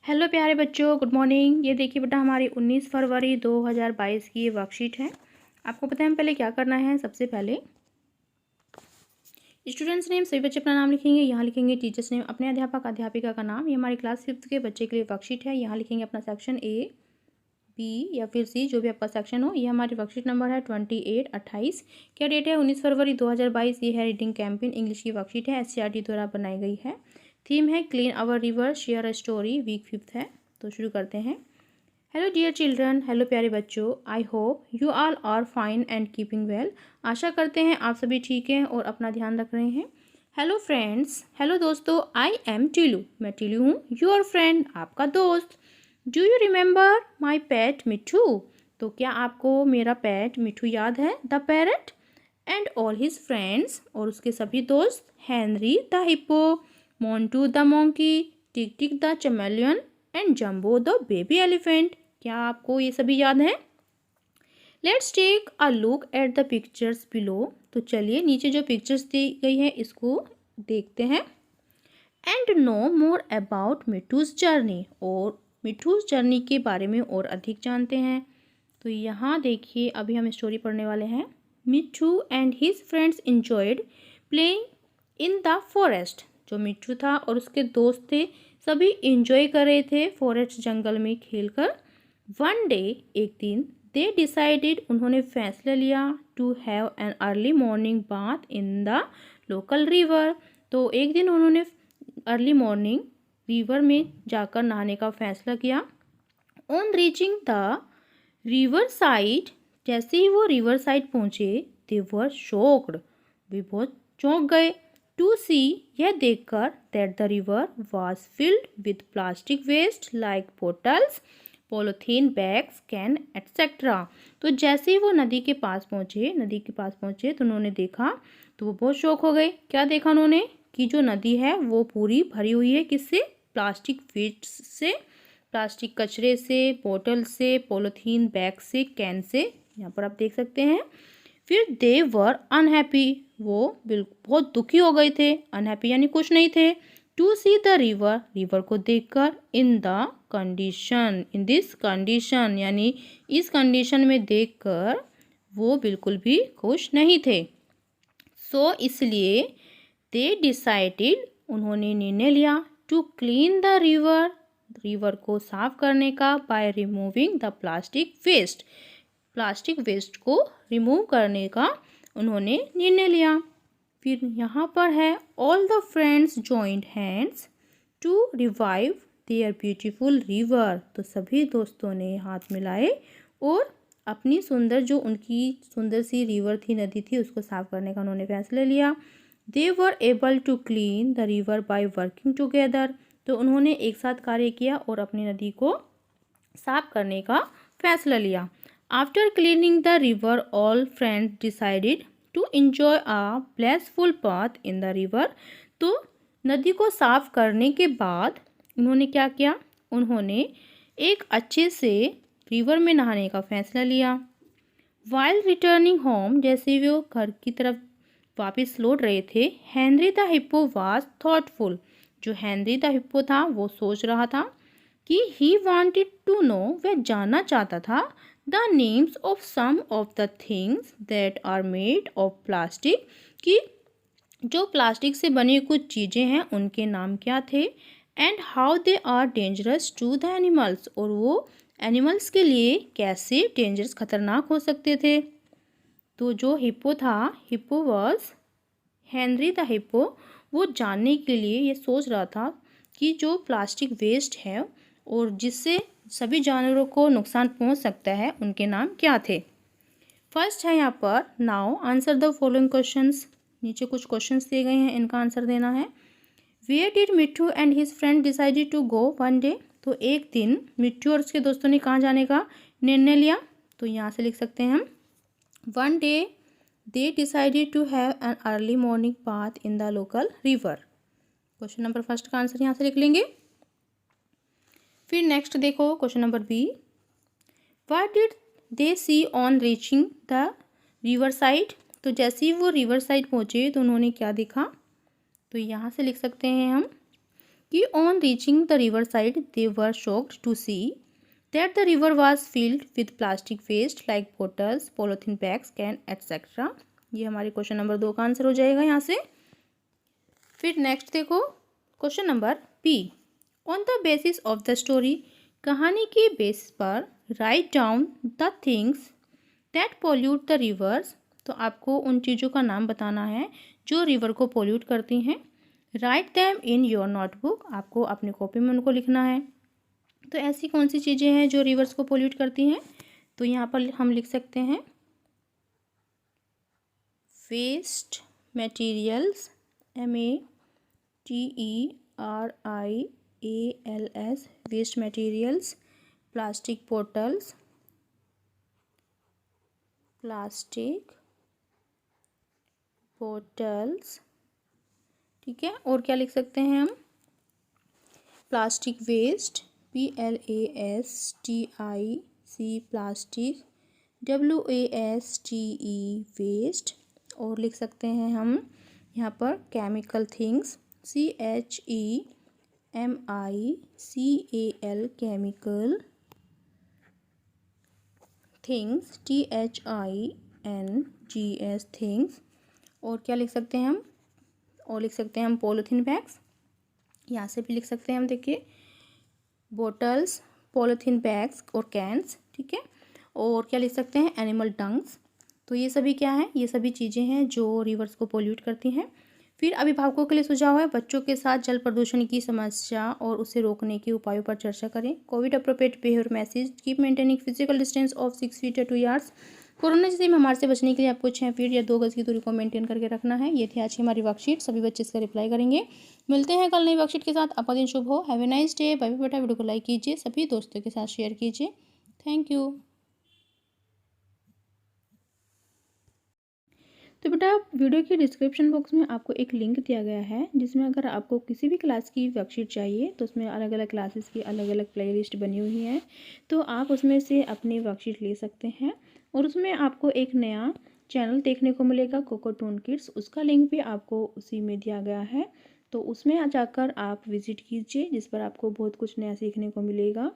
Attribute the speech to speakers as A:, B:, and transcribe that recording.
A: Hello प्यारे बच्चों, good morning. ये देखिए बेटा, हमारी 19 फरवरी 2022 की ये वर्कशीट है। आपको पता है हम पहले क्या करना है। सबसे पहले स्टूडेंट्स नेम, सभी बच्चे अपना नाम लिखेंगे। यहाँ लिखेंगे टीचर्स नेम, अपने अध्यापक अध्यापिका का नाम। ये हमारी क्लास 5th के बच्चे के लिए वर्कशीट है। यहाँ लिखेंगे अपना सेक्शन ए, बी या फिर सी, जो भी आपका सेक्शन हो। ये हमारी वर्कशीट नंबर है 28 क्या डेट है? 19 फरवरी 2022। ये है रीडिंग कैंपेन, इंग्लिश की वर्कशीट है, SCRT द्वारा बनाई गई है। थीम है clean our river, share a story. Week 5th है, तो शुरू करते हैं। हेलो डियर चिल्ड्रन, हेलो प्यारे बच्चों। I hope you all are fine and keeping well. आशा करते हैं आप सभी ठीक हैं और अपना ध्यान रख रहे हैं। हेलो फ्रेंड्स, हेलो दोस्तों। आई एम टीलू, मैं टीलू हूँ, योर फ्रेंड, आपका दोस्त। Do you remember my pet Mithu? तो क्या आपको मेरा पेट मिठू याद है? The parrot and all his friends, और उसके सभी दोस्त। Henry the hippo, Montu the monkey, Tick Tick the chameleon and Jumbo the baby elephant. क्या आपको ये सभी याद हैं? Let's take a look at the pictures below. तो चलिए नीचे जो पिक्चर्स दी गई है इसको देखते हैं। And know more about Mithu's journey, और मिठूज जर्नी के बारे में और अधिक जानते हैं। तो यहाँ देखिए, अभी हम स्टोरी पढ़ने वाले हैं। Mithu and his friends enjoyed playing in the forest. जो मिठू था और उसके दोस्त थे, सभी इंजॉय कर रहे थे फॉरेस्ट, जंगल में खेलकर। वन डे, एक दिन, दे डिसाइडेड, उन्होंने फैसला लिया, to have an early morning bath in the local river. तो एक दिन उन्होंने अर्ली मॉर्निंग रिवर में जाकर नहाने का फैसला किया। On reaching the river side, जैसे ही वो रिवर साइड पहुंचे, दे वर शॉक्ड, वे बहुत चौंक गए। टू सी, यह देखकर, that the river was filled with plastic waste like bottles, polythene bags, can etcetera. तो जैसे ही वो नदी के पास पहुंचे तो उन्होंने देखा, तो वो बहुत शौक हो गए। क्या देखा उन्होंने? कि जो नदी है वो पूरी भरी हुई है, किससे? प्लास्टिक वेस्ट से, प्लास्टिक कचरे से, बोतल से, पॉलीथीन बैग से, कैन से। यहाँ पर आप देख सकते हैं। फिर दे वर अनहैप्पी, वो बिल्कुल बहुत दुखी हो गए थे। अनहैप्पी यानी खुश नहीं थे। To see the river, river को देखकर, in the condition, in this condition, यानी इस कंडीशन में देखकर वो बिल्कुल भी खुश नहीं थे। सो इसलिए दे डिसाइडेड, उन्होंने निर्णय लिया, to clean the river, river को साफ करने का, by removing the plastic waste, plastic waste को रिमूव करने का उन्होंने निर्णय लिया। फिर यहाँ पर है, all the friends joined hands to revive their beautiful river. तो सभी दोस्तों ने हाथ मिलाए और अपनी सुंदर, जो उनकी सुंदर सी रिवर थी, नदी थी, उसको साफ करने का उन्होंने फैसला लिया। They were able to clean the river by working together. तो उन्होंने एक साथ कार्य किया और अपनी नदी को साफ करने का फैसला लिया। After cleaning the river, all friends decided to enjoy a blessful bath in the river. तो नदी को साफ करने के बाद उन्होंने क्या किया? उन्होंने एक अच्छे से रिवर में नहाने का फैसला लिया। वाइल रिटर्निंग होम, जैसे वो घर की तरफ वापस लौट रहे थे, Henry the hippo was thoughtful. जो हेनरी द हिप्पो था वो सोच रहा था कि ही वांटेड टू नो, वह जानना चाहता था, the names of some of the things that are made of plastic, कि जो प्लास्टिक से बनी कुछ चीज़ें हैं उनके नाम क्या थे। And how they are dangerous to the animals, और वो एनिमल्स के लिए कैसे डेंजरस, खतरनाक हो सकते थे। तो जो हिप्पो था, hippo was Henry the hippo, वो जानने के लिए ये सोच रहा था कि जो प्लास्टिक वेस्ट है और जिससे सभी जानवरों को नुकसान पहुंच सकता है, उनके नाम क्या थे। फर्स्ट है यहाँ पर, now answer the following questions. नीचे कुछ क्वेश्चंस दिए गए हैं, इनका आंसर देना है। Where did Mitthu and his friend decided to go one day. तो एक दिन मिट्ठू और उसके दोस्तों ने कहाँ जाने का निर्णय लिया? तो यहाँ से लिख सकते हैं हम, one day they decided to have an early morning bath in the local river. Question number first का आंसर यहाँ से लिख लेंगे। फिर नेक्स्ट देखो question number B, what did they see on reaching the river side. तो जैसे ही वो रिवर साइड पहुँचे तो उन्होंने क्या देखा? तो यहाँ से लिख सकते हैं हम, कि on reaching the river side they were shocked to see that the river was filled with plastic waste like bottles, polythene bags, can etcetera. ये हमारे क्वेश्चन नंबर 2 का आंसर हो जाएगा यहाँ से। फिर नेक्स्ट देखो question number B, on the basis of the story, कहानी के बेस पर write down the things that pollute the rivers. तो आपको उन चीज़ों का नाम बताना है जो रिवर को पोल्यूट करती हैं। Right them in your notebook, आपको अपनी कॉपी में उनको लिखना है। तो ऐसी कौन सी चीज़ें हैं जो रिवर्स को पोल्यूट करती हैं? तो यहाँ पर हम लिख सकते हैं waste materials, METERIALS, waste materials, plastic bottles, ठीक है। और क्या लिख सकते हैं हम? Plastic waste, PLASTIC, plastic, WASTE, waste. और लिख सकते हैं हम यहाँ पर chemical things, CHEMICAL, chemical things, THINGS, things. और क्या लिख सकते हैं हम? और लिख सकते हैं हम पॉलीथीन बैग्स, यहाँ से भी लिख सकते हैं हम, देखिए बोटल्स, पॉलीथीन बैग्स और कैंस, ठीक है। और क्या लिख सकते हैं? Animal dunks. तो ये सभी क्या है? ये सभी चीज़ें हैं जो रिवर्स को पोल्यूट करती हैं। फिर अभिभावकों के लिए सुझाव है, बच्चों के साथ जल प्रदूषण की समस्या और उसे रोकने के उपायों पर चर्चा करें। Covid appropriate behaviour message, keep maintaining physical distance of 6 feet या 2 यार्ड्स। कोरोना जैसे महामारी से बचने के लिए आपको 6 फीट या 2 गज की दूरी को मेंटेन करके रखना है। ये थी आज की हमारी वर्कशीट, सभी बच्चे इसका रिप्लाई करेंगे। मिलते हैं कल नई वर्कशीट के साथ। आपका दिन शुभ हो। Have a nice day. Bye bye बेटा। वीडियो को लाइक कीजिए, सभी दोस्तों के साथ शेयर कीजिए। Thank you. तो बेटा वीडियो के डिस्क्रिप्शन बॉक्स में आपको एक लिंक दिया गया है, जिसमें अगर आपको किसी भी क्लास की वर्कशीट चाहिए तो उसमें अलग अलग क्लासेस की अलग अलग प्लेलिस्ट बनी हुई है, तो आप उसमें से अपनी वर्कशीट ले सकते हैं। और उसमें आपको एक नया चैनल देखने को मिलेगा, कोकोटून किड्स, उसका लिंक भी आपको उसी में दिया गया है। तो उसमें जाकर आप विजिट कीजिए, जिस पर आपको बहुत कुछ नया सीखने को मिलेगा।